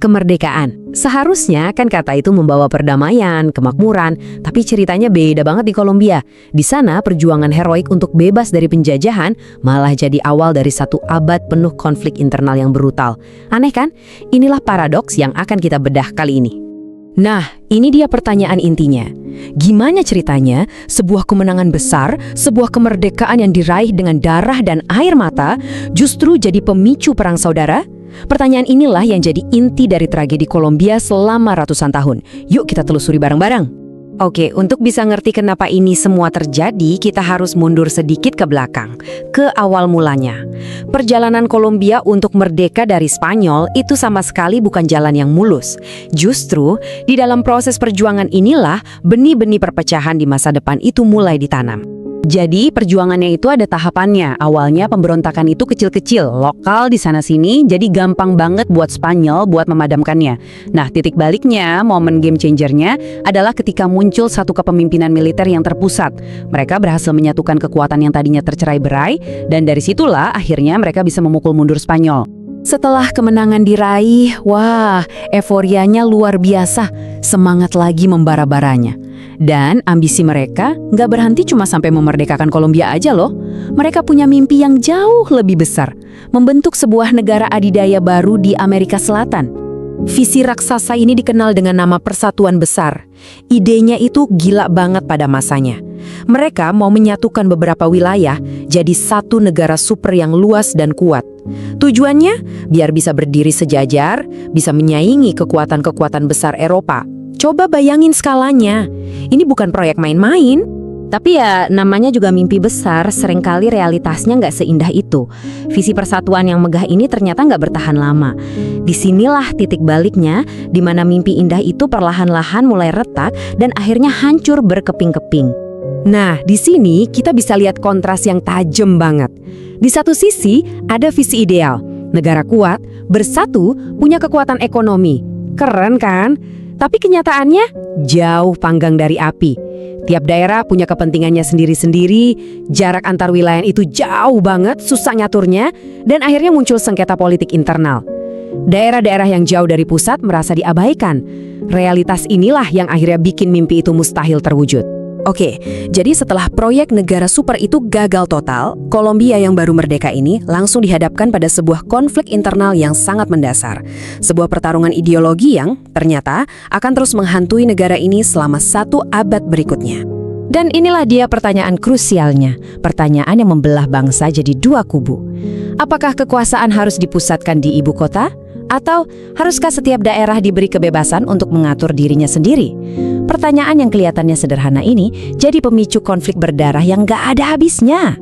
Kemerdekaan. Seharusnya kan kata itu membawa perdamaian, kemakmuran, tapi ceritanya beda banget di Kolombia. Di sana perjuangan heroik untuk bebas dari penjajahan malah jadi awal dari satu abad penuh konflik internal yang brutal. Aneh kan? Inilah paradoks yang akan kita bedah kali ini. Nah, ini dia pertanyaan intinya. Gimana ceritanya sebuah kemenangan besar, sebuah kemerdekaan yang diraih dengan darah dan air mata justru jadi pemicu perang saudara? Pertanyaan inilah yang jadi inti dari tragedi Kolombia selama ratusan tahun. Yuk kita telusuri bareng-bareng. Oke, untuk bisa ngerti kenapa ini semua terjadi, kita harus mundur sedikit ke belakang, ke awal mulanya. Perjalanan Kolombia untuk merdeka dari Spanyol itu sama sekali bukan jalan yang mulus. Justru, di dalam proses perjuangan inilah benih-benih perpecahan di masa depan itu mulai ditanam. Jadi perjuangannya itu ada tahapannya. Awalnya pemberontakan itu kecil-kecil, lokal di sana-sini, jadi gampang banget buat Spanyol buat memadamkannya. Nah, titik baliknya, momen game changernya adalah ketika muncul satu kepemimpinan militer yang terpusat. Mereka berhasil menyatukan kekuatan yang tadinya tercerai-berai, dan dari situlah akhirnya mereka bisa memukul mundur Spanyol. Setelah kemenangan diraih, wah, euforianya luar biasa, semangat lagi membara-baranya. Dan ambisi mereka nggak berhenti cuma sampai memerdekakan Kolombia aja loh. Mereka punya mimpi yang jauh lebih besar, membentuk sebuah negara adidaya baru di Amerika Selatan. Visi raksasa ini dikenal dengan nama Persatuan Besar. Idenya itu gila banget pada masanya. Mereka mau menyatukan beberapa wilayah jadi satu negara super yang luas dan kuat. Tujuannya biar bisa berdiri sejajar, bisa menyaingi kekuatan-kekuatan besar Eropa. Coba bayangin skalanya. Ini bukan proyek main-main. Tapi ya namanya juga mimpi besar, seringkali realitasnya nggak seindah itu. Visi persatuan yang megah ini ternyata nggak bertahan lama. Disinilah titik baliknya, di mana mimpi indah itu perlahan-lahan mulai retak dan akhirnya hancur berkeping-keping. Nah, di sini kita bisa lihat kontras yang tajam banget. Di satu sisi ada visi ideal, negara kuat, bersatu, punya kekuatan ekonomi. Keren kan? Tapi kenyataannya jauh panggang dari api. Tiap daerah punya kepentingannya sendiri-sendiri, jarak antar wilayah itu jauh banget, susah nyaturnya, dan akhirnya muncul sengketa politik internal. Daerah-daerah yang jauh dari pusat merasa diabaikan. Realitas inilah yang akhirnya bikin mimpi itu mustahil terwujud. Oke, jadi setelah proyek negara super itu gagal total, Kolombia yang baru merdeka ini langsung dihadapkan pada sebuah konflik internal yang sangat mendasar. Sebuah pertarungan ideologi yang ternyata akan terus menghantui negara ini selama 1 abad berikutnya. Dan inilah dia pertanyaan krusialnya, pertanyaan yang membelah bangsa jadi 2 kubu. Apakah kekuasaan harus dipusatkan di ibu kota? Atau haruskah setiap daerah diberi kebebasan untuk mengatur dirinya sendiri? Pertanyaan yang kelihatannya sederhana ini jadi pemicu konflik berdarah yang gak ada habisnya.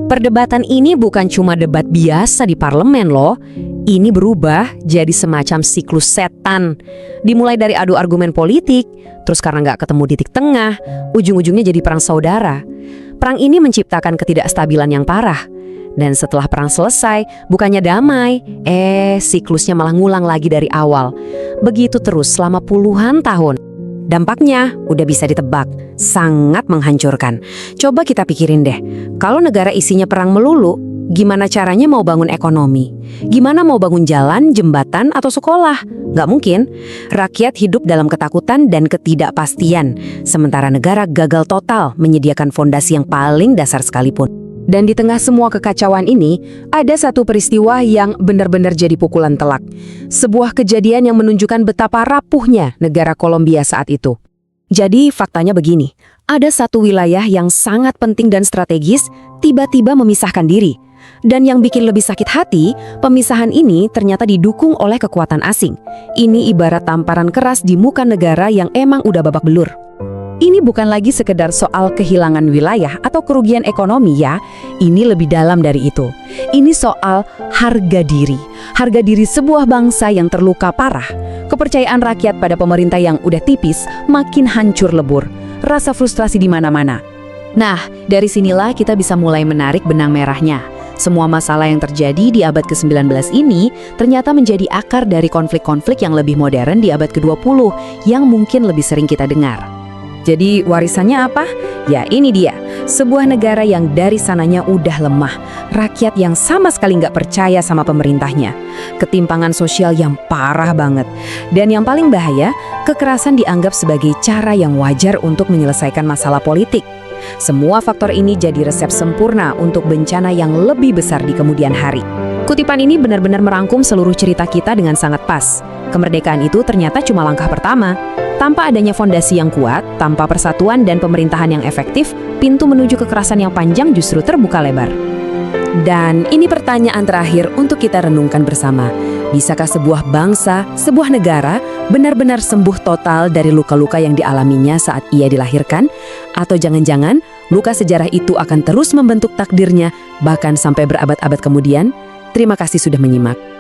Perdebatan ini bukan cuma debat biasa di parlemen loh. Ini berubah jadi semacam siklus setan. Dimulai dari adu argumen politik, terus karena gak ketemu titik tengah, ujung-ujungnya jadi perang saudara. Perang ini menciptakan ketidakstabilan yang parah. Dan setelah perang selesai, bukannya damai, siklusnya malah ngulang lagi dari awal. Begitu terus selama puluhan tahun. Dampaknya udah bisa ditebak, sangat menghancurkan. Coba kita pikirin deh, kalau negara isinya perang melulu, gimana caranya mau bangun ekonomi? Gimana mau bangun jalan, jembatan, atau sekolah? Nggak mungkin. Rakyat hidup dalam ketakutan dan ketidakpastian, sementara negara gagal total menyediakan fondasi yang paling dasar sekalipun. Dan di tengah semua kekacauan ini, ada satu peristiwa yang benar-benar jadi pukulan telak. Sebuah kejadian yang menunjukkan betapa rapuhnya negara Kolombia saat itu. Jadi faktanya begini, ada satu wilayah yang sangat penting dan strategis tiba-tiba memisahkan diri. Dan yang bikin lebih sakit hati, pemisahan ini ternyata didukung oleh kekuatan asing. Ini ibarat tamparan keras di muka negara yang emang udah babak belur. Ini bukan lagi sekedar soal kehilangan wilayah atau kerugian ekonomi ya. Ini lebih dalam dari itu. Ini soal harga diri. Harga diri sebuah bangsa yang terluka parah. Kepercayaan rakyat pada pemerintah yang udah tipis makin hancur lebur. Rasa frustrasi di mana-mana. Nah, dari sinilah kita bisa mulai menarik benang merahnya. Semua masalah yang terjadi di abad ke-19 ini ternyata menjadi akar dari konflik-konflik yang lebih modern di abad ke-20 yang mungkin lebih sering kita dengar. Jadi warisannya apa? Ya ini dia, Sebuah negara yang dari sananya udah lemah, rakyat yang sama sekali nggak percaya sama pemerintahnya, ketimpangan sosial yang parah banget, dan yang paling bahaya, kekerasan dianggap sebagai cara yang wajar untuk menyelesaikan masalah politik. Semua faktor ini jadi resep sempurna untuk bencana yang lebih besar di kemudian hari. Kutipan ini benar-benar merangkum seluruh cerita kita dengan sangat pas. Kemerdekaan itu ternyata cuma langkah pertama. Tanpa adanya fondasi yang kuat, tanpa persatuan dan pemerintahan yang efektif, pintu menuju kekerasan yang panjang justru terbuka lebar. Dan ini pertanyaan terakhir untuk kita renungkan bersama. Bisakah sebuah bangsa, sebuah negara, benar-benar sembuh total dari luka-luka yang dialaminya saat ia dilahirkan? Atau jangan-jangan luka sejarah itu akan terus membentuk takdirnya, bahkan sampai berabad-abad kemudian? Terima kasih sudah menyimak.